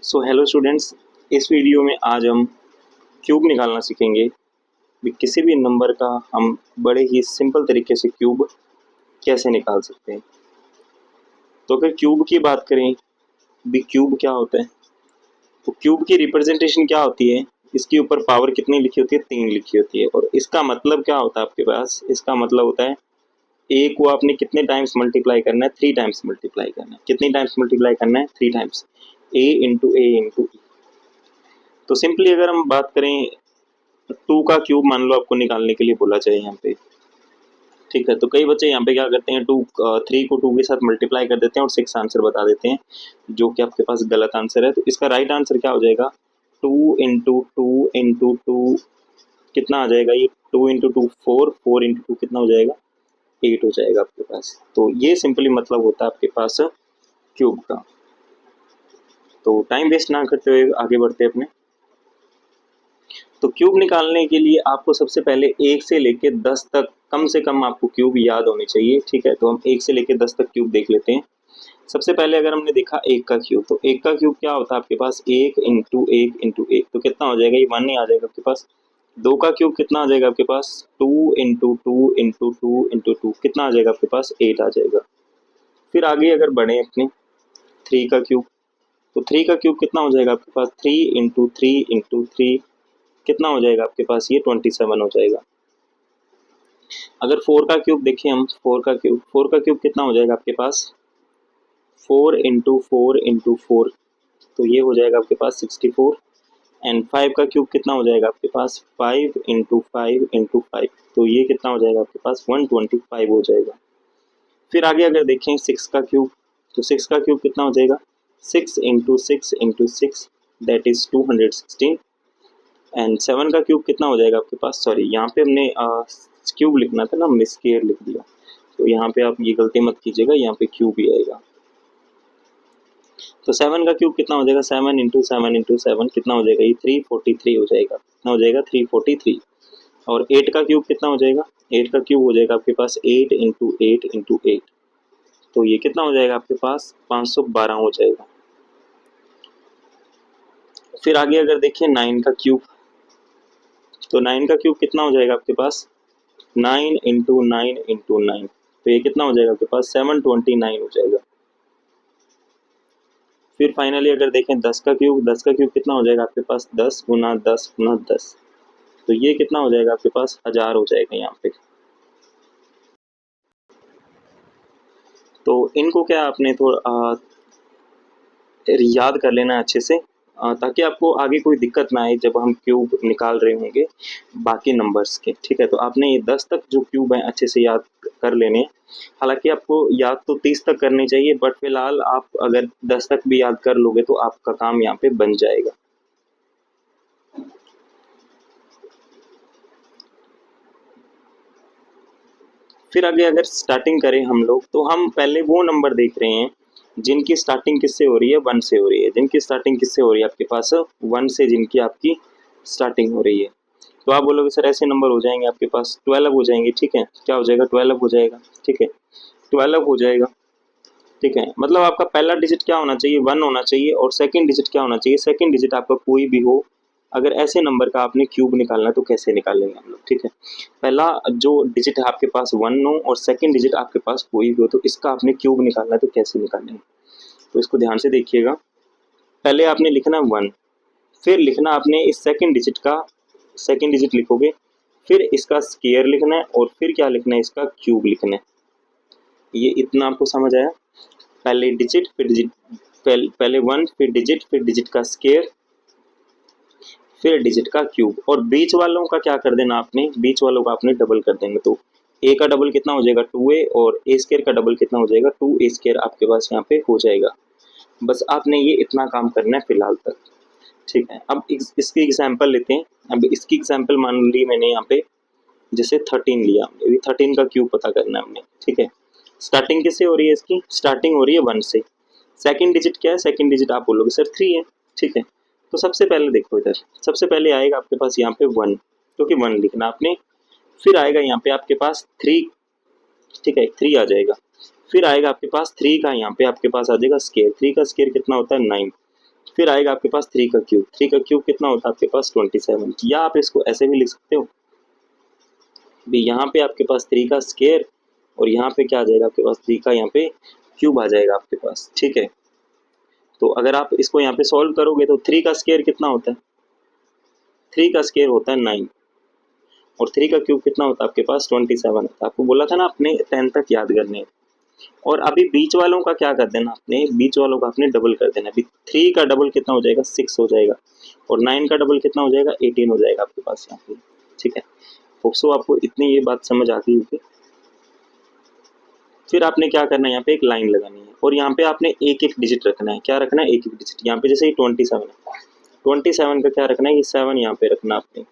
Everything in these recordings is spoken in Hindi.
सो हेलो स्टूडेंट्स, इस वीडियो में आज हम क्यूब निकालना सीखेंगे। भी किसी भी नंबर का हम बड़े ही सिंपल तरीके से क्यूब कैसे निकाल सकते हैं। तो अगर क्यूब की बात करें, भी क्यूब क्या होता है, तो क्यूब की रिप्रेजेंटेशन क्या होती है, इसके ऊपर पावर कितनी लिखी होती है, 3 लिखी होती है। और इसका मतलब क्या होता है आपके पास, इसका मतलब होता है ए को आपने कितने टाइम्स मल्टीप्लाई करना है, 3 टाइम्स मल्टीप्लाई करना है। कितनी टाइम्स मल्टीप्लाई करना है, 3 टाइम्स। ए इंटू ए इंटू। तो सिंपली अगर हम बात करें, 2 का क्यूब मान लो आपको निकालने के लिए बोला जाए यहाँ पे, ठीक है। तो कई बच्चे यहाँ पे क्या करते हैं, 3 को 2 के साथ मल्टीप्लाई कर देते हैं और 6 आंसर बता देते हैं, जो कि आपके पास गलत आंसर है। तो इसका राइट आंसर क्या हो जाएगा, 2 इंटू टू इंटू टू कितना आ जाएगा, ये 2 इंटू टू 4, 4 इंटू टू कितना हो जाएगा, 8 हो जाएगा आपके पास। तो ये सिंपली मतलब होता है आपके पास क्यूब का। तो टाइम वेस्ट ना करते हुए आगे बढ़ते हैं अपने। तो क्यूब निकालने के लिए आपको सबसे पहले 1 से लेके 10 तक कम से कम आपको क्यूब याद होने चाहिए, ठीक है। तो हम 1 से लेके 10 तक क्यूब देख लेते हैं। सबसे पहले अगर हमने देखा 1 का क्यूब, तो 1 का क्यूब क्या होता है आपके पास, 1 इंटू 1 इंटू 1, तो कितना हो जाएगा, ये 1 ही आ जाएगा आपके पास। 2 का क्यूब कितना आ जाएगा आपके पास, 2 into two into two into two कितना आ जाएगा आपके पास, 8 आ जाएगा। फिर आगे अगर बढ़े अपने 3 का क्यूब, तो 3 का क्यूब कितना हो जाएगा आपके पास, 3 इंटू थ्री इंटू थ्री कितना हो जाएगा आपके पास, ये 27 हो जाएगा। अगर 4 का क्यूब देखें हम, 4 का क्यूब कितना हो जाएगा आपके पास, 4 इंटू फोर इंटू फोर, तो ये हो जाएगा आपके पास 64। एंड 5 का क्यूब कितना हो जाएगा आपके पास, 5 इंटू फाइव इंटू फाइव, तो ये कितना हो जाएगा आपके पास, 125 हो जाएगा। फिर आगे अगर देखें 6 का क्यूब, तो 6 का क्यूब कितना हो जाएगा, 6 into six into six, that is 216। And 7 का क्यूब कितना हो जाएगा आपके पास, सॉरी यहाँ पे हमने क्यूब लिखना था ना, हमने स्क्वायर लिख दिया। तो यहाँ पे आप ये गलती मत कीजिएगा, यहाँ पे क्यूब ही आएगा। तो 7 का क्यूब कितना हो जाएगा, 7 इंटू सेवन इंटू सेवन कितना हो जाएगा, ये 343 हो जाएगा। कितना हो जाएगा, 343। और 8 का क्यूब कितना हो जाएगा, 8 का क्यूब हो जाएगा आपके पास 8 इंटू एट इंटू एट, तो ये कितना हो जाएगा आपके पास, 512 हो जाएगा। फिर आगे अगर देखें 9 का क्यूब, तो 9 का क्यूब कितना हो जाएगा आपके पास, 9 इंटू नाइन इंटू नाइन, तो ये कितना हो जाएगा आपके पास, 729 हो जाएगा। फिर फाइनली अगर देखें 10 का क्यूब, 10 का क्यूब कितना हो जाएगा आपके पास, 10 गुना 10 गुना 10, तो ये कितना हो जाएगा आपके पास, 1000 हो जाएगा यहाँ पे। तो इनको क्या आपने थोड़ा याद कर लेना अच्छे से, ताकि आपको आगे कोई दिक्कत ना आए जब हम क्यूब निकाल रहे होंगे बाकी नंबर्स के, ठीक है। तो आपने ये 10 तक जो क्यूब है अच्छे से याद कर लेने हैं। हालांकि आपको याद तो 30 तक करनी चाहिए, बट फिलहाल आप अगर 10 तक भी याद कर लोगे तो आपका काम यहाँ पे बन जाएगा। फिर आगे अगर स्टार्टिंग करें हम लोग, तो हम पहले वो नंबर देख रहे हैं जिनकी स्टार्टिंग किससे हो रही है, 1 से हो रही है। जिनकी स्टार्टिंग किससे हो रही है आपके पास, 1 से जिनकी आपकी स्टार्टिंग हो रही है। तो आप बोलोगे सर ऐसे नंबर हो जाएंगे आपके पास, 12 हो जाएंगे, ठीक है। क्या हो जाएगा, 12 हो जाएगा, ठीक है। 12 हो जाएगा, ठीक है। मतलब आपका पहला डिजिट क्या होना चाहिए, 1 होना चाहिए। और सेकंड डिजिट क्या होना चाहिए, सेकंड डिजिट आपका कोई भी हो। अगर ऐसे नंबर का आपने क्यूब निकालना है तो कैसे निकालेंगे हम लोग, ठीक है। पहला जो डिजिट है आपके पास 1 हो और सेकंड डिजिट आपके पास कोई भी हो, तो इसका आपने क्यूब निकालना है तो कैसे निकालेंगे। तो इसको ध्यान से देखिएगा। पहले आपने लिखना 1, फिर लिखना आपने इस सेकंड डिजिट का, सेकंड डिजिट लिखोगे, फिर इसका स्क्वायर लिखना है, और फिर क्या लिखना है, इसका क्यूब लिखना है। ये इतना आपको समझ आया। पहले डिजिट फिर डिजिट, पहले 1 फिर डिजिट का स्क्वायर फिर डिजिट का क्यूब, और बीच वालों का क्या कर देना आपने, बीच वालों का आपने डबल कर देंगे। तो ए का डबल कितना हो जाएगा, 2a, और ए स्क्वायर का डबल कितना हो जाएगा, 2a स्क्वायर आपके पास यहाँ पे हो जाएगा। बस आपने ये इतना काम करना है फिलहाल तक, ठीक है। अब इसकी एग्जाम्पल लेते हैं। अब इसकी एग्जाम्पल मान ली मैंने यहाँ पे, जैसे 13 लिया हमने, अभी 13 का क्यूब पता करना है हमने, ठीक है। स्टार्टिंग किससे हो रही है, इसकी स्टार्टिंग हो रही है 1 से। सेकंड डिजिट क्या है, सेकंड डिजिट आप बोलोगे सर 3 है, ठीक है। तो सबसे पहले देखो इधर, सबसे पहले आएगा आपके पास यहाँ पे 1, क्योंकि 1 लिखना आपने। फिर आएगा यहाँ पे आपके पास 3, ठीक है, 3 आ जाएगा। फिर आएगा आपके पास 3 का यहाँ पे आपके पास आ जाएगा स्क्वायर, 3 का स्क्वायर कितना होता है, 9। फिर आएगा आपके पास 3 का क्यूब, 3 का क्यूब कितना होता है आपके पास 27, या आप इसको ऐसे भी लिख सकते हो भी, यहाँ पे आपके पास 3 का स्क्वायर और यहाँ पे क्या आ जाएगा आपके पास 3 का यहाँ पे क्यूब आ जाएगा आपके पास, ठीक है। तो अगर आप इसको यहाँ पे सॉल्व करोगे तो 3 का स्क्वायर कितना होता है, 3 का स्क्वायर होता है 9 और 3 का क्यूब कितना होता है आपके पास 27 होता है। आपको बोला था ना अपने 10 तक याद करने। और अभी बीच वालों का क्या कर देना, अपने बीच वालों का आपने डबल कर देना। अभी 3 का डबल कितना हो जाएगा 6 हो जाएगा और 9 का डबल कितना हो जाएगा 18 हो जाएगा आपके पास यहाँ पे, ठीक है। होप्सो आपको इतनी ये बात समझ आती होगी। फिर आपने क्या करना है, यहाँ पे एक लाइन लगानी है और यहाँ पे आपने एक एक डिजिट रखना है। क्या रखना है, एक एक डिजिट। यहाँ पे जैसे 27 है, 27 का क्या रखना है, ये 7 यहाँ पे रखना आपने,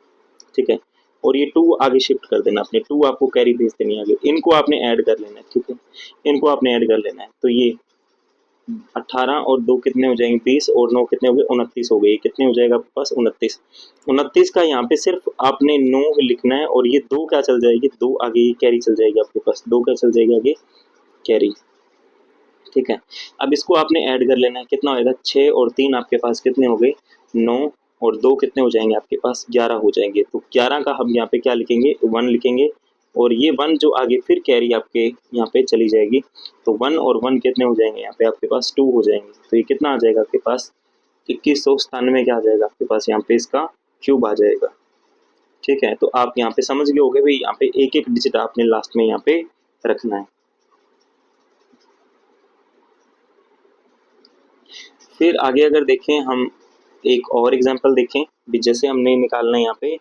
ठीक है। और ये 2 आगे शिफ्ट कर देना आपने, 2 आपको कैरी भेज देनी है आगे। इनको आपने ऐड कर लेना है, ठीक है, इनको आपने ऐड कर लेना है। तो ये 18 और 2 कितने हो जाएंगे 20 और 9 कितने हो गए 29 हो गए। कितने हो जाएगा आपके पास 29। 29 का यहाँ पे सिर्फ आपने 9 लिखना है और ये 2 क्या चल जाएगी, 2 आगे कैरी चल जाएगी आपके पास, 2 क्या चल जाएगी आगे कैरी, ठीक है। अब इसको आपने ऐड कर लेना है, कितना होएगा 6 और 3 आपके पास कितने हो गए 9 और 2 कितने हो जाएंगे आपके पास 11 हो जाएंगे। तो 11 का हम यहाँ पे क्या लिखेंगे 1 लिखेंगे और ये 1 जो आगे फिर कैरी आपके यहाँ पे चली जाएगी। तो 1 और 1 कितने हो जाएंगे यहाँ पे आपके पास 2 हो जाएंगे। तो ये कितना आ जाएगा आपके पास 2197 क्या आ जाएगा आपके पास यहाँ पे इसका क्यूब आ जाएगा, ठीक है। तो आप यहाँ पे समझ गए होगे भाई, यहाँ पे एक एक डिजिट आपने लास्ट में यहाँ पे रखना है। फिर आगे अगर देखें हम एक और एग्जांपल देखें भी, जैसे हमने निकालना है यहाँ पे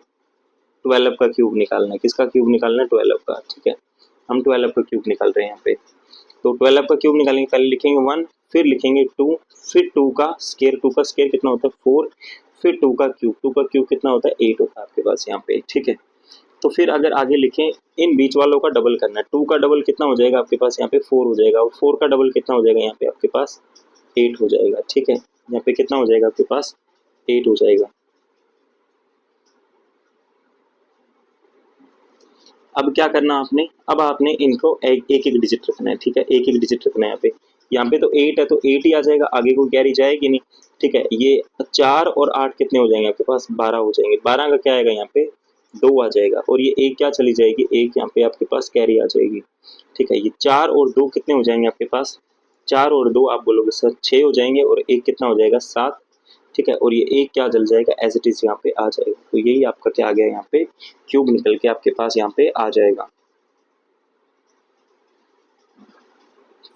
12 का क्यूब निकालना है। किसका क्यूब निकालना है 12 का, ठीक है। हम 12 का क्यूब निकाल रहे हैं यहाँ पे। तो 12 का क्यूब निकालेंगे, पहले लिखेंगे 1, फिर लिखेंगे 2, फिर 2 का स्क्वायर, 2 का स्क्वायर कितना होता है 4, फिर 2 का क्यूब, 2 का क्यूब कितना होता है 8 होता है आपके पास यहाँ पे, ठीक है। तो फिर अगर आगे लिखें इन बीच वालों का डबल करना है, 2 का डबल कितना हो जाएगा आपके पास यहाँ पे 4 हो जाएगा और 4 का डबल कितना हो जाएगा यहाँ पे आपके पास 8 हो जाएगा, ठीक है। यहाँ पे कितना हो जाएगा आपके पास 8 हो जाएगा। अब क्या करना आपने, अब आपने इनको एक एक डिजिट रखना है, ठीक है, एक एक डिजिट रखना है यहाँ पे तो 8 है तो 8 ही आ जाएगा, आगे कोई कैरी जाएगी नहीं, ठीक है। ये 4 और 8 कितने हो जाएंगे आपके पास 12 हो जाएंगे। 12 का क्या आएगा यहाँ पे 2 आ जाएगा और ये एक क्या चली जाएगी, एक यहाँ पे आपके पास कैरी आ जाएगी, ठीक है। ये 4 और 2 कितने हो जाएंगे आपके पास, 4 और 2 आप बोलोगे सर 6 हो जाएंगे और एक कितना हो जाएगा 7, ठीक है। और ये एक क्या जल जाएगा एज इट इज यहाँ पे आ जाएगा। तो यही आपका क्या आ गया यहाँ पे क्यूब निकल के आपके पास यहाँ पे आ जाएगा।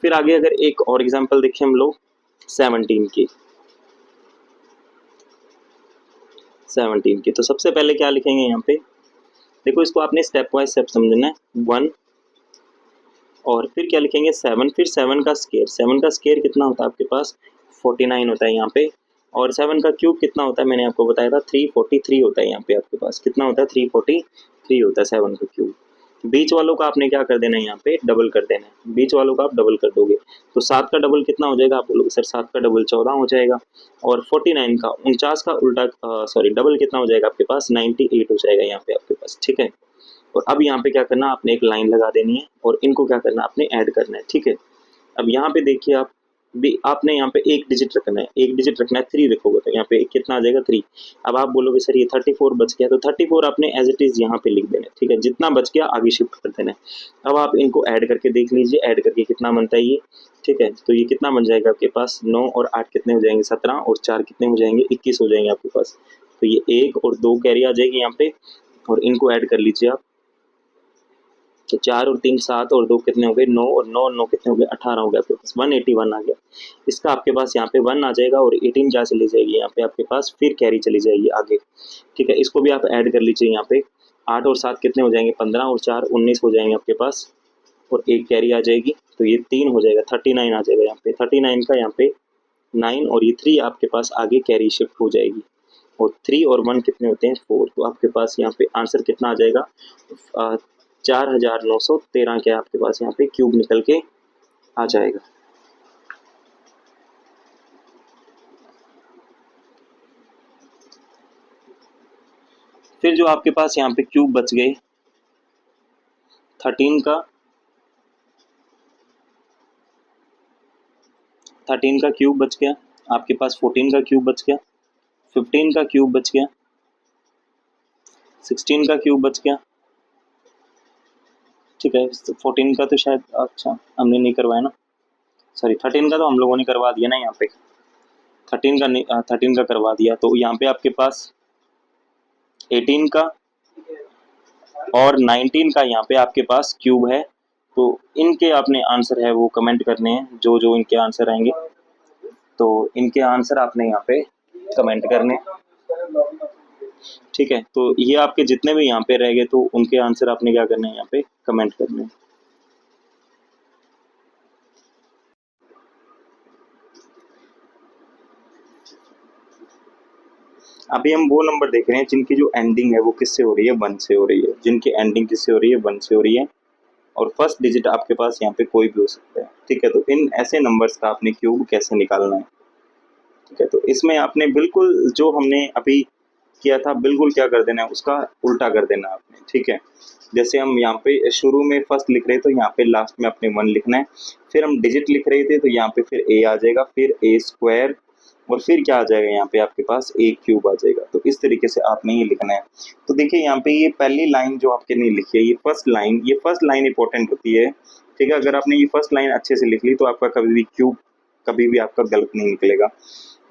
फिर आगे अगर एक और एग्जांपल देखें हम लोग 17 की, 17 की, तो सबसे पहले क्या लिखेंगे यहाँ पे, देखो इसको आपने स्टेप वाइज स्टेप समझना है। 1 और फिर क्या लिखेंगे 7, फिर 7 का स्क्वायर, 7 का स्क्वायर कितना होता है आपके पास 49 होता है यहाँ पे। और 7 का क्यूब कितना होता है मैंने आपको बताया था 343 होता है यहाँ पे आपके पास, कितना होता है 343 होता है 7 का क्यूब। बीच वालों का आपने क्या कर देना है यहाँ पे डबल कर देना है, बीच वालों का आप डबल कर दोगे तो 7 का डबल कितना हो जाएगा, आप बोलोगे सर 7 का डबल 14 हो जाएगा और 49 का 49 का उल्टा सॉरी डबल कितना हो जाएगा आपके पास 98 हो जाएगा यहाँ पे आपके पास, ठीक है। और अब यहाँ पे क्या करना आपने एक लाइन लगा देनी है और इनको क्या करना आपने ऐड करना है, ठीक है। अब यहाँ पे देखिए आप भी आपने यहाँ पे एक डिजिट रखना है, एक डिजिट रखना है 3 रखोगे तो यहाँ पे कितना आ जाएगा 3। अब आप बोलोगे सर ये 34 बच गया, तो 34 आपने एज इट इज यहाँ पे लिख देना है, ठीक है। जितना बच गया आगे शिफ्ट कर देना है। अब आप इनको ऐड करके देख लीजिए, ऐड करके कितना बनता है ये, ठीक है। तो ये कितना बन जाएगा आपके पास 9 और 8 कितने हो जाएंगे 17 और 4 कितने हो जाएंगे 21 हो जाएंगे आपके पास। तो ये 1 और 2 कैरी आ जाएगी यहाँ पे और इनको ऐड कर लीजिए आप। तो 4 और 3 7 और 2 कितने हो गए 9 और 9 और 9 कितने हो गए 18 हो गया आपके पास 181 आ गया। इसका आपके पास यहाँ पे 1 आ जाएगा और 18 क्या चली जाएगी यहाँ पे आपके पास फिर कैरी चली जाएगी आगे, ठीक है। इसको भी आप ऐड कर लीजिए यहाँ पे 8 और 7 कितने हो जाएंगे 15 और 4 19 हो जाएंगे आपके पास और एक कैरी आ जाएगी तो ये 3 हो जाएगा 39 आ जाएगा यहाँ पे। 39 का यहाँ पे 9 और ये 3 आपके पास आगे कैरी शिफ्ट हो जाएगी और 3 और 1 कितने होते हैं 4। तो आपके पास यहाँ पे आंसर कितना आ जाएगा 4913 के आपके पास यहाँ पे क्यूब निकल के आ जाएगा। फिर जो आपके पास यहाँ पे क्यूब बच गए 13 का, 13 का क्यूब बच गया आपके पास 14 का क्यूब बच गया, 15 का क्यूब बच गया, 16 का क्यूब बच गया, ठीक है। 14 का तो शायद अच्छा हमने नहीं करवाया ना, सॉरी 13 का तो हम लोगों ने करवा दिया ना, यहाँ पे 13 का नहीं, 13 का करवा दिया। तो यहाँ पे आपके पास 18 का और 19 का यहाँ पे आपके पास क्यूब है। तो इनके आपने आंसर है वो कमेंट करने हैं, जो जो इनके आंसर आएंगे तो इनके आंसर आपने यहाँ पे कमेंट करने, ठीक है। तो ये आपके जितने भी यहाँ पे रह गए तो उनके आंसर आपने क्या करने हैं, यहाँ पे कमेंट करने। अभी हम वो नंबर देख रहे हैं जिनकी जो एंडिंग है वो किससे हो रही है, 1 से हो रही है। जिनकी एंडिंग किससे हो रही है, 1 से हो रही है, और फर्स्ट डिजिट आपके पास यहाँ पे कोई भी हो सकता है, ठीक है। तो इन ऐसे नंबर्स का आपने क्यूब कैसे निकालना है, ठीक है। तो इसमें आपने बिल्कुल जो हमने अभी किया था बिल्कुल क्या कर देना है, उसका उल्टा कर देना है आपने, ठीक है। जैसे हम यहाँ पे शुरू में फर्स्ट लिख रहे थे तो यहाँ पे लास्ट में अपने 1 लिखना है, फिर हम डिजिट लिख रहे थे तो यहाँ पे फिर a आ जाएगा, फिर a स्क्वायर, और फिर क्या आ जाएगा यहाँ पे आपके पास a क्यूब आ जाएगा। तो इस तरीके से आपने ये लिखना है। तो देखिए यहाँ पे ये पहली लाइन जो आपके नहीं लिखी है, ये फर्स्ट लाइन इंपॉर्टेंट होती है, ठीक है। अगर आपने ये फर्स्ट लाइन अच्छे से लिख ली तो आपका कभी भी क्यूब कभी भी आपका गलत नहीं निकलेगा।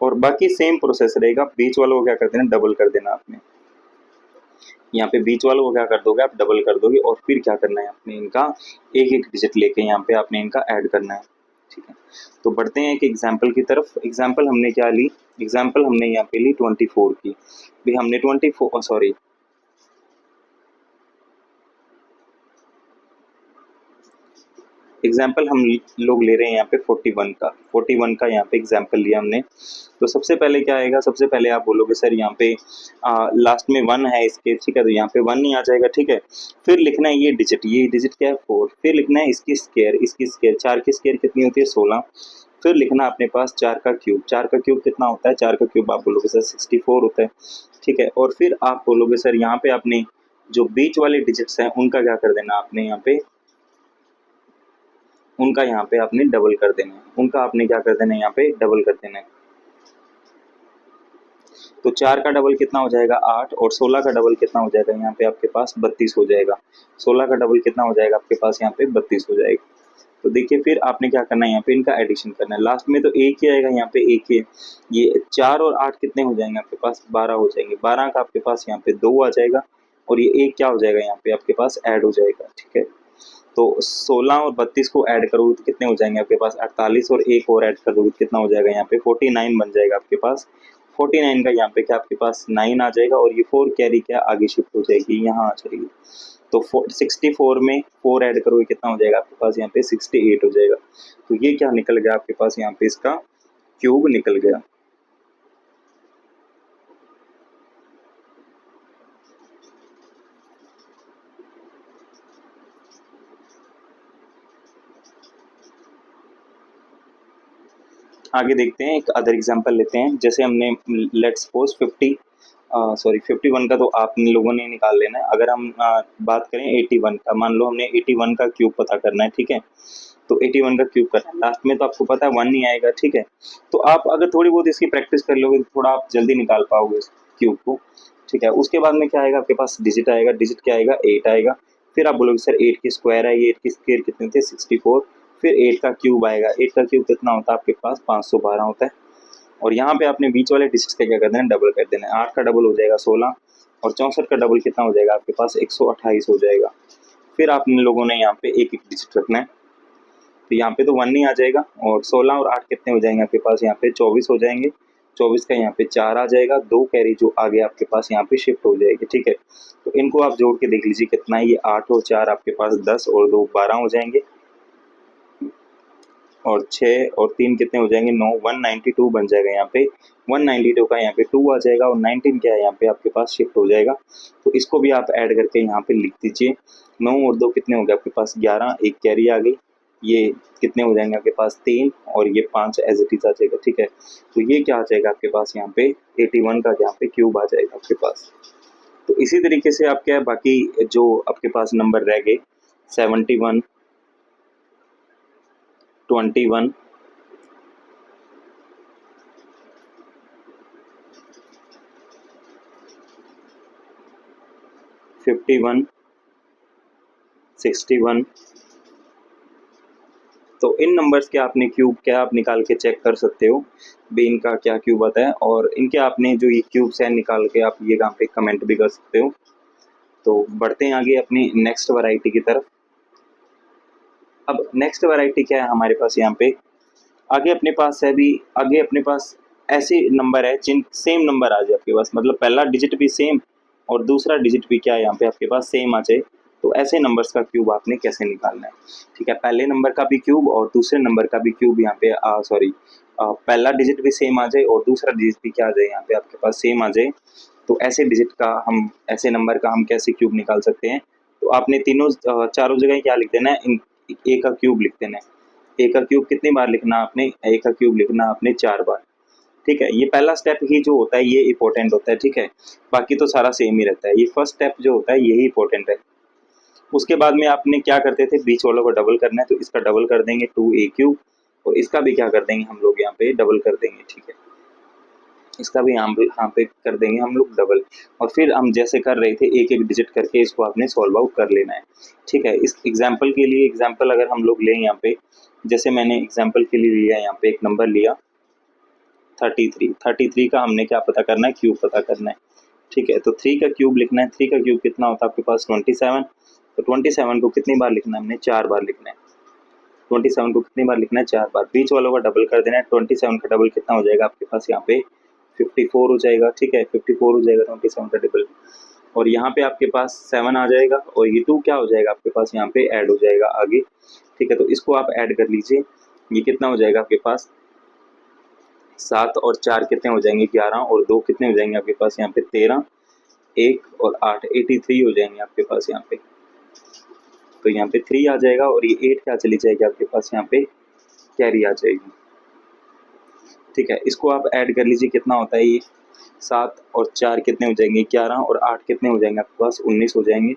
और बाकी सेम प्रोसेस रहेगा, बीच वालों को क्या कर देना, डबल कर देना आपने। यहाँ पे बीच वालों को क्या कर दोगे आप, डबल कर दोगे, और फिर क्या करना है आपने इनका एक एक डिजिट लेके यहाँ पे आपने इनका ऐड करना है, ठीक है। तो बढ़ते हैं एक एग्जाम्पल की तरफ। एग्जाम्पल हमने क्या ली, एग्जाम्पल हमने यहाँ पे ली 24 की। भी हमने 24 सॉरी एग्जाम्पल हम लोग ले रहे हैं यहाँ पे 41 का यहाँ पे एग्जाम्पल लिया हमने। तो सबसे पहले क्या आएगा, सबसे पहले आप बोलोगे सर यहाँ पे लास्ट में 1 है इसके, ठीक है। तो यहाँ पे 1 नहीं आ जाएगा, ठीक है। फिर लिखना है ये डिजिट क्या है 4, फिर लिखना है इसकी स्केयर 4 की स्केयर कितनी होती है 16, फिर लिखना अपने पास 4 का क्यूब, 4 का क्यूब कितना होता है, 4 का क्यूब आप बोलोगे सर 64 होता है, ठीक है। और फिर आप बोलोगे सर यहाँ पे आपने जो बीच वाले डिजिट्स हैं उनका क्या कर देना आपने यहाँ पे, उनका यहाँ पे आपने डबल कर देना है, उनका आपने क्या कर देना है यहाँ पे डबल कर देना है। तो 4 का डबल कितना हो जाएगा 8, और 16 का डबल कितना हो जाएगा यहाँ पे आपके पास 32 हो जाएगा। 16 का डबल कितना हो जाएगा आपके पास यहाँ पे 32 हो जाएगा। तो देखिए फिर आपने क्या करना है, यहाँ पे इनका एडिशन करना है, लास्ट में तो एक ही आएगा, यहाँ पे एक ही है। ये 4 और 8 कितने हो जाएंगे आपके पास 12 हो जाएंगे, 12 का आपके पास यहाँ पे 2 आ जाएगा, और ये एक क्या हो जाएगा यहाँ पे आपके पास ऐड हो जाएगा, ठीक है। तो 16 और 32 को ऐड करोगे तो कितने हो जाएंगे आपके पास 48, और एक और ऐड कर दोगे तो कितना हो जाएगा यहाँ पे 49 बन जाएगा आपके पास। 49 का यहाँ पे क्या आपके पास 9 आ जाएगा, और ये 4 कैरी क्या आगे शिफ्ट हो जाएगी, यहाँ आ जाएगी। तो 64 में 4 ऐड करोगे कितना हो जाएगा आपके पास यहाँ पे 68 हो जाएगा। तो ये क्या निकल गया आपके पास यहाँ पे, इसका क्यूब निकल गया। आगे देखते हैं, एक अदर एग्जांपल लेते हैं। जैसे हमने लेट्स सपोज 51 का तो आप लोगों ने निकाल लेना है। अगर हम बात करें 81 का, मान लो हमने 81 का क्यूब पता करना है, ठीक है। तो 81 का क्यूब करना है, लास्ट में तो आपको पता है 1 नहीं आएगा, ठीक है। तो आप अगर थोड़ी बहुत इसकी प्रैक्टिस कर लोगे तो थोड़ा आप जल्दी निकाल पाओगे इस क्यूब को, ठीक है। उसके बाद में क्या आएगा आपके पास डिजिट आएगा, डिजिट क्या आएगा 8 आएगा। फिर आप बोलोगे सर 8 की स्क्वायर है, ये 8 की स्क्वायर कितने थे 64। फिर 8 का क्यूब आएगा, 8 का क्यूब कितना होता है आपके पास 512 होता है। और यहाँ पे आपने बीच वाले डिजिट का क्या कर देना है, डबल कर देना है। 8 का डबल हो जाएगा 16, और 64 का डबल कितना हो जाएगा आपके पास 128 हो जाएगा। फिर आप लोगों ने यहाँ पे एक एक डिजिट रखना है। तो यहाँ पे तो 1 नहीं आ जाएगा, और 16 और 8 कितने हो जाएंगे आपके पास यहाँ पे 24 हो जाएंगे। 24 का यहाँ पे 4 आ जाएगा, 2 कैरी जो आगे आपके पास यहाँ पे शिफ्ट हो जाएगी, ठीक है। तो इनको आप जोड़ के देख लीजिए कितना है, ये 8 और 4 आपके पास 10, और 2 12 हो जाएंगे, और 6 और 3 कितने हो जाएंगे 9, 192 बन जाएगा यहाँ पे। 192 का यहाँ पे 2 आ जाएगा, और 19 क्या है यहाँ पे आपके पास शिफ्ट हो जाएगा। तो इसको भी आप ऐड करके यहाँ पे लिख दीजिए। 9 और 2 कितने हो गए आपके पास 11, एक कैरी आ गई, ये कितने हो जाएंगे आपके पास 3, और ये 5 एज इट इज आ जाएगा, ठीक है। तो ये क्या आ जाएगा आपके पास यहाँ पे 81 का यहाँ पे क्यूब आ जाएगा आपके पास। तो इसी तरीके से आप क्या है, बाकी जो आपके पास नंबर रह गए 71, 21, 51, 61। तो इन नंबर्स के आपने क्यूब क्या आप निकाल के चेक कर सकते हो भी इनका क्या क्यूब आता है, और इनके आपने जो ये क्यूब्स हैं निकाल के आप ये यहाँ पे कमेंट भी कर सकते हो। तो बढ़ते हैं आगे अपनी नेक्स्ट वैरायटी की तरफ। अब नेक्स्ट वैरायटी क्या है हमारे पास यहाँ पे, आगे अपने पास है भी, आगे अपने पास ऐसे नंबर है जिन सेम नंबर आ जाए आपके पास, मतलब पहला डिजिट भी सेम और दूसरा डिजिट भी क्या है यहाँ पे आपके पास सेम आ जाए। तो ऐसे नंबर्स का क्यूब आपने कैसे निकालना है, ठीक है। पहले नंबर का भी क्यूब और दूसरे नंबर का भी क्यूब यहाँ पे पहला डिजिट भी सेम आ जाए और दूसरा डिजिट भी क्या आ जाए यहाँ पे आपके पास सेम आ जाए। तो ऐसे डिजिट का हम, ऐसे नंबर का हम कैसे क्यूब निकाल सकते हैं। तो आपने तीनों चारों जगह क्या लिख देना है, ए का क्यूब लिख देना है। ए का क्यूब कितनी बार लिखना आपने, ए का क्यूब लिखना आपने 4 बार, ठीक है। ये पहला स्टेप ही जो होता है ये इंपॉर्टेंट होता है, ठीक है। बाकी तो सारा सेम ही रहता है, ये फर्स्ट स्टेप जो होता है यही इंपॉर्टेंट है। उसके बाद में आपने क्या करते थे, बीच वालों को डबल करना है, तो इसका डबल कर देंगे 2a क्यूब, और इसका भी क्या कर देंगे हम लोग यहाँ पे डबल कर देंगे, ठीक है। इसका भी यहाँ पे कर देंगे हम लोग डबल, और फिर हम जैसे कर रहे थे एक एक डिजिट करके इसको आपने सॉल्व आउट कर लेना है, ठीक है। इस एग्जाम्पल के लिए, एग्जाम्पल अगर हम लोग लें यहाँ पे, जैसे मैंने एग्जाम्पल के लिए लिया यहाँ पे एक नंबर लिया 33 का हमने क्या पता करना है, क्यूब पता करना है, ठीक है। तो 3 का क्यूब लिखना है, 3 का क्यूब कितना होता है आपके पास 27। तो 27 को कितनी बार लिखना है हमने, 4 बार लिखना है। 27 को कितनी बार लिखना है, 4 बार। बीच वालों का डबल कर देना है, 27 का डबल कितना हो जाएगा आपके पास यहाँ पे 54 हो जाएगा, ठीक है। 54 हो जाएगा 27 का डबल, और यहाँ पे आपके पास 7 आ जाएगा, और ये 2 क्या हो जाएगा आपके पास यहाँ पे ऐड हो जाएगा आगे, ठीक है। तो इसको आप ऐड कर लीजिए, ये कितना हो जाएगा आपके पास 7 और 4 कितने हो जाएंगे 11, और 2 कितने हो जाएंगे आपके पास यहाँ पे 13, 1 और 8 83 हो जाएंगे आपके पास यहाँ पे। तो यहाँ पे 3 आ जाएगा, और ये 8 क्या चली जाएगी आपके पास यहाँ पे कैरी आ जाएगी, ठीक है। इसको आप ऐड कर लीजिए, कितना होता है ये 7 और 4 कितने हो जाएंगे 11, और 8 कितने हो जाएंगे आपके पास 19 हो जाएंगे,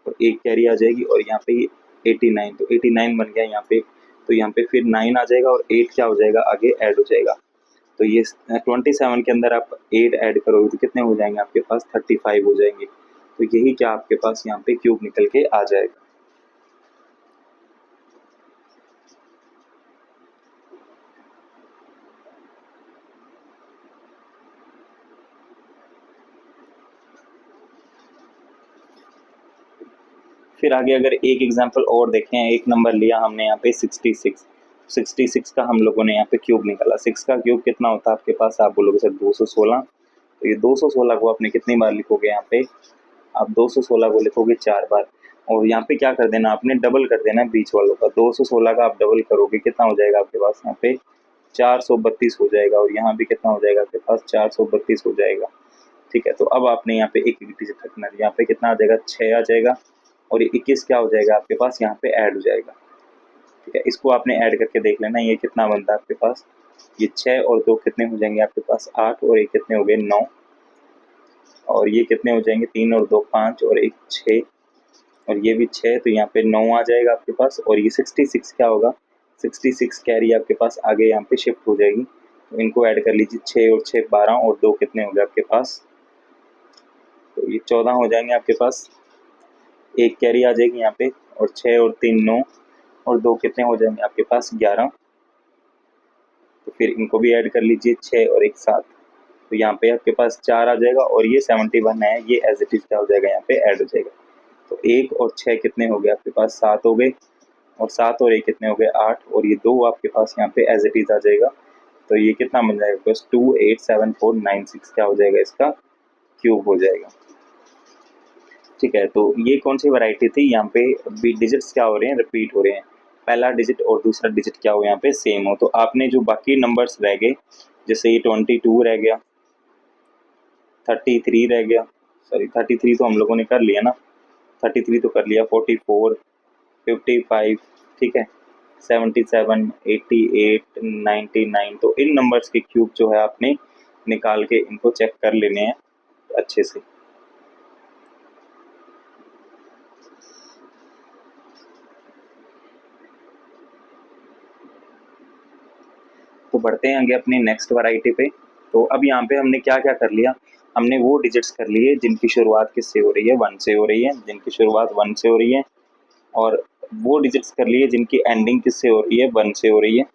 और एक कैरी आ जाएगी, और यहाँ पे 89, तो 89 बन गया यहाँ पे। तो यहाँ पे फिर 9 आ जाएगा, और 8 क्या हो जाएगा आगे ऐड हो जाएगा। तो ये 27 के अंदर आप 8 ऐड करोगे तो कितने हो जाएंगे आपके पास 35 हो जाएंगे। तो यही क्या आपके पास यहाँ पे क्यूब निकल के आ जाएगा। फिर आगे अगर एक एग्जांपल और देखें, एक नंबर लिया हमने यहाँ पे 66 का हम लोगों ने यहाँ पे क्यूब निकाला। 6 का क्यूब कितना होता है आपके पास, आप बोलोगे सर 216। तो ये 216 को आपने कितनी बार लिखोगे यहाँ पे, आप 216 को लिखोगे 4 बार, और यहाँ पे क्या कर देना आपने डबल कर देना बीच वालों का। 216 का आप डबल करोगे कितना हो जाएगा आपके पास यहाँ पे 432 हो जाएगा, और यहाँ पे कितना हो जाएगा आपके पास 432 हो जाएगा, ठीक है। तो अब आपने यहाँ पे एक एक डिजिट रखना है, यहाँ पे कितना आ जाएगा 6 आ जाएगा, और ये 21 क्या हो जाएगा आपके पास यहाँ पे ऐड हो जाएगा, ठीक है। इसको आपने ऐड करके देख लेना ये कितना बनता है आपके पास, ये 6 और 2 कितने हो जाएंगे आपके पास 8, और एक कितने हो गए 9, और ये कितने हो जाएंगे 3 और 2 5, और एक 6, और ये भी 6, तो यहाँ पे 9 आ जाएगा आपके पास। और ये 66 क्या होगा, 66 कैरी आपके पास आगे यहाँ पे शिफ्ट हो जाएगी। तो इनको ऐड कर लीजिए, 6 और 6 12, और 2 कितने हो गए आपके पास, तो ये 14 हो जाएंगे आपके पास। एक कैरी आ जाएगी यहाँ पे, और 6 और 3 9, और 2 कितने हो जाएंगे आपके पास 11। तो फिर इनको भी ऐड कर लीजिए, 6 और 1 7, तो यहाँ पे आपके पास 4 आ जाएगा, और ये 71 है, ये एज इट इज क्या हो जाएगा यहाँ पे ऐड हो जाएगा। तो 1 और 6 कितने हो गए आपके पास 7 हो गए, और 7 और 1 कितने हो गए 8, और ये 2 आपके पास यहाँ पे एज इट इज आ जाएगा। तो ये कितना बन जाएगा बस 2 8 7 4 9 6 क्या हो जाएगा इसका क्यूब हो जाएगा, ठीक है। तो ये कौन सी वैरायटी थी, यहाँ पे डिजिट्स क्या हो रहे हैं रिपीट हो रहे हैं, पहला डिजिट और दूसरा डिजिट क्या हो यहाँ पे सेम हो। तो आपने जो बाकी नंबर्स रह गए, जैसे ये 22 रह गया, 33 रह गया, सॉरी 33 तो हम लोगों ने कर लिया ना, 33 तो कर लिया, 44 55, ठीक है, 77 88 99। तो इन नंबर्स के क्यूब जो है आपने निकाल के इनको चेक कर लेने हैं अच्छे से। तो बढ़ते हैं आगे अपनी नेक्स्ट वैरायटी पे। तो अब यहाँ पे हमने क्या क्या कर लिया, हमने वो डिजिट्स कर लिए जिनकी शुरुआत किससे हो रही है, 1 से हो रही है, जिनकी शुरुआत 1 से हो रही है, और वो डिजिट्स कर लिए जिनकी एंडिंग किससे हो रही है, 1 से हो रही है,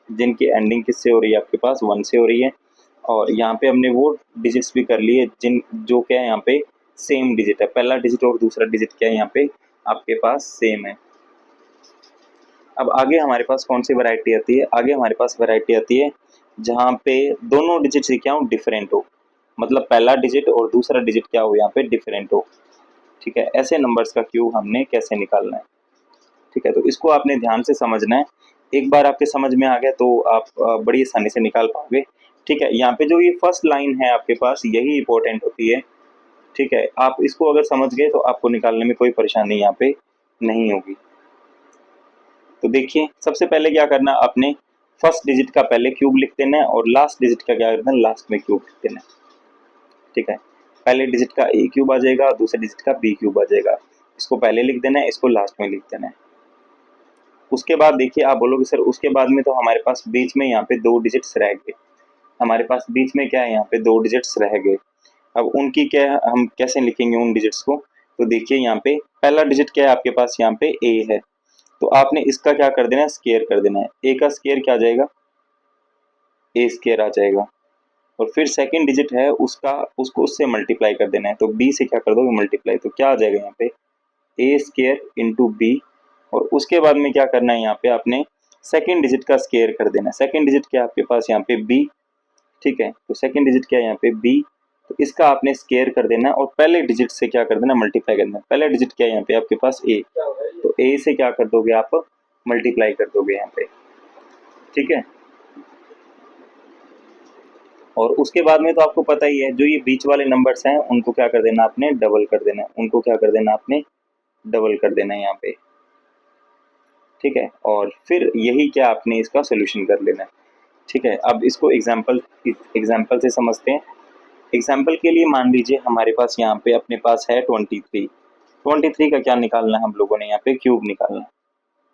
जिनकी एंडिंग किससे हो रही है आपके पास 1 से हो रही है। और यहाँ पे हमने वो डिजिट्स भी कर लिए जिन जो क्या है यहाँ पे सेम डिजिट है, पहला डिजिट और दूसरा डिजिट क्या है यहाँ पे आपके पास सेम है। अब आगे हमारे पास कौन सी वैरायटी आती है, आगे हमारे पास वैरायटी आती है जहाँ पे दोनों डिजिट क्या हो, डिफरेंट हो, मतलब पहला डिजिट और दूसरा डिजिट क्या हो यहाँ पे डिफरेंट हो। ठीक है, ऐसे नंबर्स का क्यूब हमने कैसे निकालना है। ठीक है, तो इसको आपने ध्यान से समझना है। एक बार आपके समझ में आ गया तो आप बड़ी आसानी से निकाल पाओगे। ठीक है, यहाँ पे जो ये फर्स्ट लाइन है आपके पास यही इंपॉर्टेंट होती है। ठीक है, आप इसको अगर समझ गए तो आपको निकालने में कोई परेशानी यहाँ पे नहीं होगी। तो देखिए सबसे पहले क्या करना, आपने फर्स्ट डिजिट का पहले क्यूब लिख देना है और लास्ट डिजिट का क्या करना है, लास्ट में क्यूब लिख देना है। ठीक है, पहले डिजिट का ए क्यूब आ जाएगा, दूसरे डिजिट का बी क्यूब आ जाएगा, इसको पहले लिख देना है, इसको लास्ट में लिख देना है। उसके बाद देखिए आप बोलोगे सर उसके बाद में तो हमारे पास बीच में यहाँ पे 2 डिजिट्स रह गए, हमारे पास बीच में क्या है यहाँ पे 2 डिजिट्स रह गए। अब उनकी क्या हम कैसे लिखेंगे उन डिजिट्स को, तो देखिए यहाँ पे पहला डिजिट क्या है आपके पास यहाँ पे ए है, तो आपने इसका क्या कर देना है, स्केयर कर देना है। ए का स्केयर क्या आ जाएगा, ए स्केयर आ जाएगा। और फिर सेकंड डिजिट है उसका, उसको उससे मल्टीप्लाई कर देना है, तो बी से क्या कर दोगे मल्टीप्लाई, तो क्या आ जाएगा यहाँ पे ए स्केयर इंटू बी। और उसके बाद में क्या करना है यहाँ पे आपने सेकंड डिजिट का स्केयर कर देना है। सेकंड डिजिट क्या है आपके पास यहाँ पे बी। ठीक है, तो सेकंड डिजिट क्या है यहाँ पे बी, तो इसका आपने स्केयर कर देना है और पहले डिजिट से क्या कर देना, मल्टीप्लाई कर देना। पहला डिजिट क्या है यहाँ पे आपके पास ए, तो ए से क्या कर दोगे आप मल्टीप्लाई कर दोगे यहाँ पे। ठीक है, और उसके बाद में तो आपको पता ही है जो ये बीच वाले नंबर्स हैं उनको क्या कर देना आपने, डबल कर देना है, उनको क्या कर देना आपने डबल कर देना है यहाँ पे। ठीक है, और फिर यही क्या आपने इसका सोल्यूशन कर लेना है। ठीक है, अब इसको एग्जाम्पल से समझते हैं। एग्जाम्पल के लिए मान लीजिए हमारे पास यहाँ पे अपने पास है 23 का क्या निकालना है हम लोगों ने यहाँ पे क्यूब निकालना है।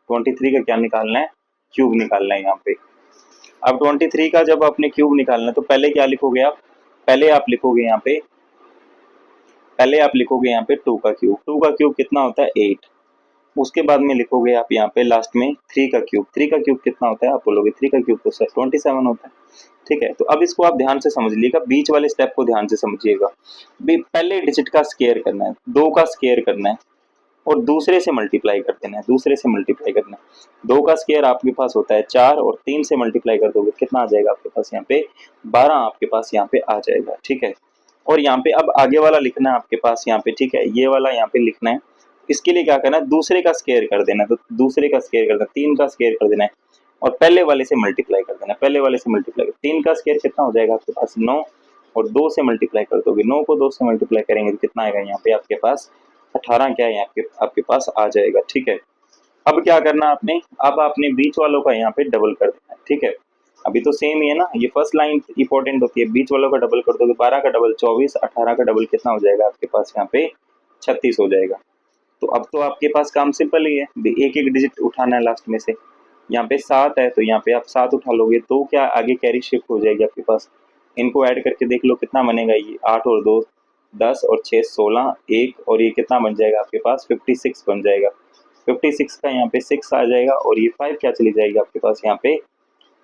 23 का क्या निकालना है, क्यूब निकालना है यहाँ पे। अब 23 का जब आपने क्यूब निकालना है तो पहले क्या लिखोगे आप, पहले आप लिखोगे यहाँ पे 2 का क्यूब। 2 का क्यूब कितना होता है 8। उसके बाद में लिखोगे आप यहाँ पे लास्ट में 3 का क्यूब। 3 का क्यूब कितना होता है, आप बोलोगे 3 का क्यूब तो सर 27 होता है। ठीक है, तो अब इसको आप ध्यान से समझ लीजिएगा, बीच वाले स्टेप को ध्यान से समझिएगा। पहले डिजिट का स्केयर करना है, 2 का स्केयर करना है और दूसरे से मल्टीप्लाई कर देना है, 2 का स्केयर आपके पास होता है 4 और 3 से मल्टीप्लाई कर दोगे कितना आ जाएगा आपके पास यहाँ पे 12 आपके पास यहाँ पे आ जाएगा। ठीक है, और यहाँ पे अब आगे वाला लिखना है आपके पास यहाँ पे। ठीक है, ये वाला यहाँ पे लिखना है, इसके लिए क्या करना है, दूसरे का स्केयर कर देना है, तो दूसरे का स्केयर करना है, 3 का स्केयर कर देना है और पहले वाले से मल्टीप्लाई कर देना है, 3 का स्केयर कितना हो जाएगा आपके पास 9 और 2 से मल्टीप्लाई कर दोगे, 9 को 2 से मल्टीप्लाई करेंगे तो कितना आएगा यहाँ पे आपके पास 18 क्या है आपके पास आ जाएगा। ठीक है, अब क्या करना आपने, अब आपने बीच वालों का यहाँ पे डबल कर देना है। ठीक है, अभी तो सेम ही है ना, ये फर्स्ट लाइन इंपॉर्टेंट होती है, बीच वालों का डबल कर दोगे, 12 का डबल 24, 18 का डबल कितना हो जाएगा आपके पास यहाँ पे 36 हो जाएगा। तो अब तो आपके पास काम सिंपल ही है, एक एक डिजिट उठाना है लास्ट में से। यहाँ पे 7 है तो यहाँ पे आप 7 उठा लोगे तो क्या आगे कैरी शिफ्ट हो जाएगी आपके पास। इनको ऐड करके देख लो कितना बनेगा, ये 8 और 2 10 और 6 16, 1 और ये कितना बन जाएगा आपके पास 56 बन जाएगा। 56 का यहाँ पे 6 आ जाएगा और ये 5 क्या चली जाएगी आपके पास यहाँ पे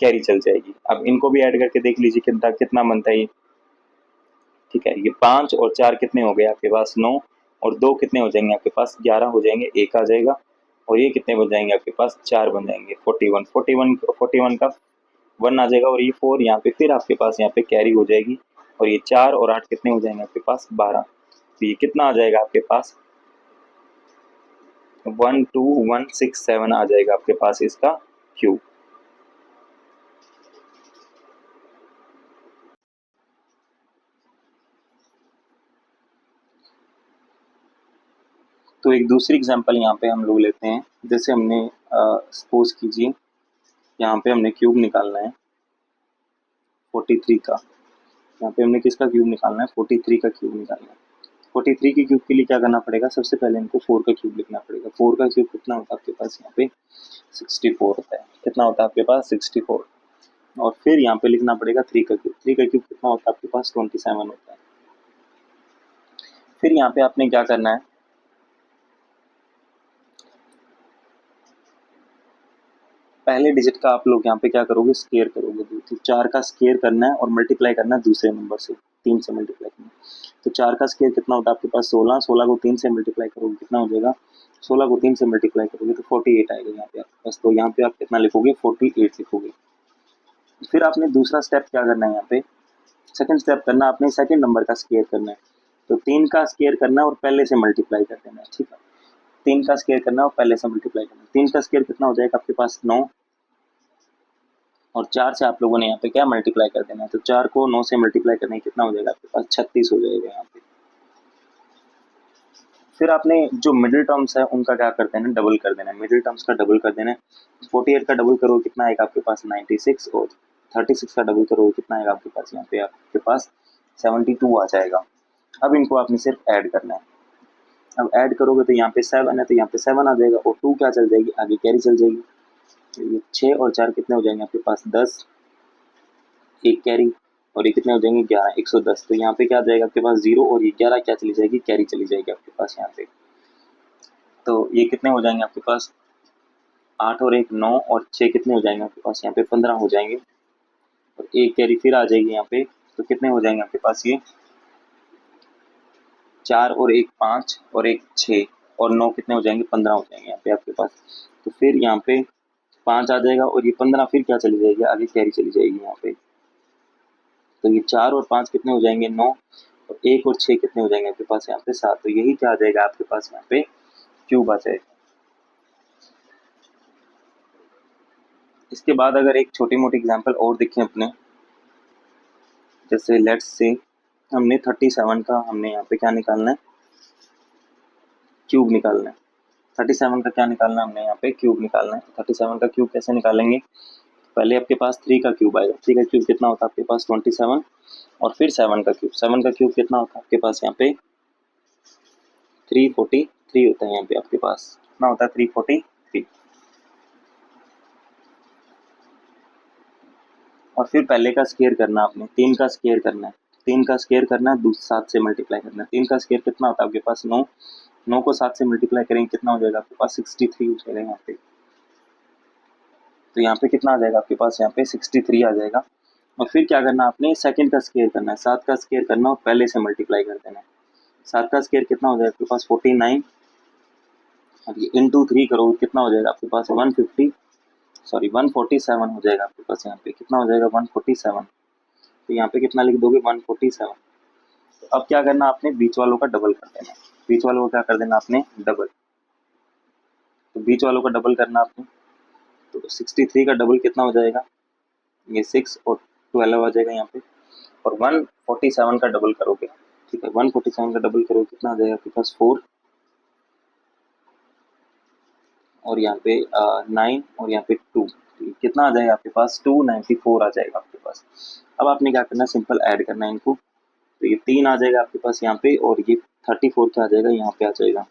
कैरी चल जाएगी। अब इनको भी ऐड करके देख लीजिए कितना कितना बनता है ये। ठीक है, ये 5 और 4 कितने हो गए आपके पास 9 और 2 कितने हो जाएंगे आपके पास 11 हो जाएंगे, 1 आ जाएगा और ये कितने बन जाएंगे आपके पास 4 बन जाएंगे 41 का 1 आ जाएगा और ये 4 यहाँ पे फिर आपके पास यहाँ पे कैरी हो जाएगी और ये 4 और 8 कितने हो जाएंगे आपके पास 12। तो ये कितना आ जाएगा आपके पास 12167 आ जाएगा आपके पास इसका क्यूब। तो एक दूसरी एग्जांपल यहाँ पे हम लोग लेते हैं, जैसे हमने सपोज कीजिए यहाँ पे हमने क्यूब निकालना है 43 का, यहाँ पे हमने किसका क्यूब निकालना है 43 का क्यूब निकालना है। 43 के क्यूब के लिए क्या करना पड़ेगा, सबसे पहले इनको 4 का क्यूब लिखना पड़ेगा। 4 का क्यूब कितना होता है आपके पास यहाँ पे 64 होता है, कितना होता है आपके पास 64। और फिर यहाँ पे लिखना पड़ेगा 3 का क्यूब। 3 का क्यूब कितना होता है आपके पास 27 होता है। फिर यहाँ पे आपने क्या करना है, पहले डिजिट का आप लोग यहाँ पे क्या करोगे, स्केयर करोगे। तो 4 का स्केयर करना है और मल्टीप्लाई करना है दूसरे नंबर से, 3 से मल्टीप्लाई करना है। तो 4 का स्केयर कितना होता है आपके पास 16, 16 को 3 से मल्टीप्लाई करोगे कितना हो जाएगा, 16 को 3 से मल्टीप्लाई करोगे तो 48 आएगा यहाँ पे आपके पास। तो यहाँ पे आप कितना लिखोगे, 48 लिखोगे। फिर आपने दूसरा स्टेप क्या करना है, यहाँ पे सेकंड स्टेप करना है, आपने सेकंड नंबर का स्केयर करना है। तो 3 का स्केयर करना है और पहले से मल्टीप्लाई कर देना है, ठीक है। 3 का स्केयर करना है और पहले से मल्टीप्लाई करना है। 3 का स्केयर कितना हो जाएगा आपके पास 9, और 4 से आप लोगों ने यहाँ पे क्या मल्टीप्लाई कर देना है। तो 4 को 9 से मल्टीप्लाई करने कितना हो जाएगा आपके पास 36 हो जाएगा यहाँ पे। फिर आपने जो मिडिल टर्म्स है उनका क्या कर देना है, डबल कर देना है। मिडिल टर्म्स का डबल कर देना है। 48 का डबल करो कितना आएगा आपके पास 96, और 36 का डबल करो कितना आएगा आपके पास, यहाँ पे आपके पास 72 आ जाएगा। अब इनको आपने सिर्फ ऐड करना है। अब ऐड करोगे तो यहाँ पे 7 है तो यहाँ पे 7 आ जाएगा, और 2 क्या चल जाएगी, आगे कैरी चल जाएगी। तो ये 6 और 4 कितने हो जाएंगे आपके पास 10, एक कैरी, और ये कितने हो जाएंगे 11, 110। तो यहाँ पे क्या आ जाएगा आपके पास 0, और ये 11 क्या चली जाएगी, कैरी चली जाएगी आपके पास यहाँ पे। तो ये कितने हो जाएंगे आपके पास 8 और 1 9, और 6 कितने हो जाएंगे आपके पास यहाँ पे 15 हो जाएंगे, और एक कैरी फिर आ जाएगी यहाँ पे। तो कितने हो जाएंगे आपके पास, ये 4 और 1 5, और 1 6, और 9 कितने हो जाएंगे 15 हो जाएंगे यहाँ पे आपके पास। तो फिर यहाँ पे 5 आ जाएगा, और ये 15 फिर क्या चली जाएगी, आगे कैरी चली जाएगी यहाँ पे। तो ये 4 और 5 कितने हो जाएंगे 9, और 1 और 6 कितने हो जाएंगे आपके पास यहाँ पे 7। तो यही क्या आ जाएगा आपके पास यहाँ पे क्यूब आ जाएगा। इसके बाद अगर एक छोटी मोटी एग्जांपल और देखें अपने, जैसे लेट्स से हमने 37 का हमने यहाँ पे क्या निकालना है, क्यूब निकालना है। 37 का क्या निकालना है हमने यहाँ पे, क्यूब निकालना है। 37 का क्यूब कैसे निकालेंगे, पहले आपके पास 3 का क्यूब आएगा। 3 का क्यूब कितना होता है आपके पास 27, और फिर 7 का क्यूब। 7 का क्यूब कितना होता है आपके पास यहाँ पे 343 होता है। यहाँ पे आपके पास कितना होता है 343। और फिर पहले का स्केयर करना आपने, 3 का स्केयर करना है। 3 का स्केयर करना है 7 से मल्टीप्लाई करना है। 3 का स्केयर कितना होता है आपके पास 9, 9 को 7 से मल्टीप्लाई करेंगे कितना हो जाएगा आपके पास 63 हो जाएगा यहाँ पे। तो यहाँ पे कितना आ जाएगा आपके पास यहाँ पे 63 आ जाएगा। और फिर क्या करना आपने, सेकंड का स्केयर करना है। 7 का स्केयर करना और पहले से मल्टीप्लाई कर देना है। 7 का स्केयर कितना हो जाएगा आपके पास 49, और ये इंटू 3 करोगे कितना हो जाएगा आपके पास 147 हो जाएगा आपके पास यहाँ पे। कितना हो जाएगा 147। तो यहाँ पे कितना लिख दोगे 147। तो अब क्या करना आपने, बीच वालों का डबल कर देना। बीच वालों को क्या कर देना आपने, डबल। तो बीच वालों का डबल करना आपने, तो 63 का डबल कितना हो जाएगा, ये 6 और 12 आ जाएगा यहाँ पे। और 147 का डबल करोगे, ठीक है, 147 का डबल करोगे कितना आ जाएगा आपके पास 4, और यहाँ पे 9, और यहाँ पे 2। कितना आ जाएगा आपके पास 294 आ जाएगा आपके पास। अब आपने क्या करना है, सिंपल ऐड करना है इनको। तो ये 3 आ जाएगा आपके पास यहाँ पे, और ये 34 क्या आ जाएगा यहाँ पे आ जाएगा,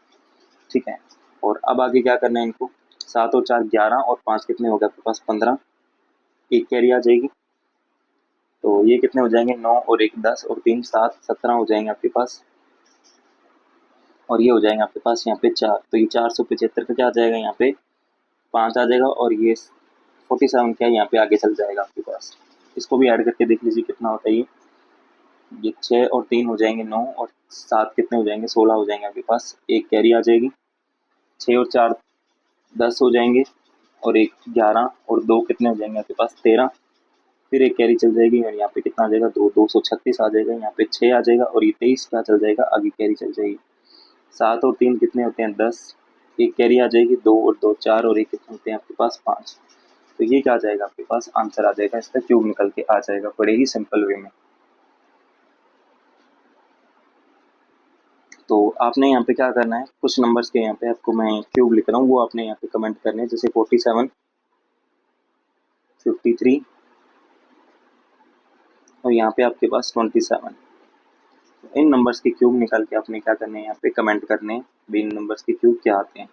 ठीक है। और अब आगे क्या करना है इनको, 7 और 4 11, और 5 कितने हो गए आपके पास 15, एक कैरी आ जाएगी। तो ये कितने हो जाएंगे 9 और 1 10, और 3 7 17 हो जाएंगे आपके पास। और ये हो जाएंगे आपके पास यहाँ पे 4। तो ये 475 का क्या आ जाएगा यहाँ पे 5 आ जाएगा, और ये 47 क्या यहाँ पे आगे चल जाएगा आपके पास। इसको भी ऐड करके देख लीजिए कितना होता है ये 6 और 3 हो जाएंगे 9, और 7 कितने हो जाएंगे 16 हो जाएंगे आपके पास। एक कैरी आ जाएगी, 6 और 4 10 हो जाएंगे, और एक 11, और 2 कितने हो जाएंगे आपके पास 13। फिर एक कैरी चल जाएगी, और यहाँ पे कितना आ जाएगा 236 आ जाएगा। यहाँ पे 6 आ जाएगा, और ये 23 क्या चल जाएगा, आगे कैरी चल जाएगी। 7 और 3 कितने होते हैं 10, एक कैरी आ जाएगी, 2 और 2 4, और एक कितने होते हैं आपके पास 5। तो ये क्या आ जाएगा आपके पास आंसर आ जाएगा, इसका क्यूब निकल के आ जाएगा बड़े ही सिंपल वे में। तो आपने यहाँ पे क्या करना है, कुछ नंबर्स के यहाँ पे आपको मैं क्यूब लिख रहा हूँ, वो आपने यहाँ पे कमेंट करने हैं, जैसे 47 53, और यहाँ पे आपके पास 27। इन नंबर्स के क्यूब निकाल के आपने क्या करने हैं, यहाँ पे कमेंट करने हैं भी इन नंबर्स के क्यूब क्या आते हैं।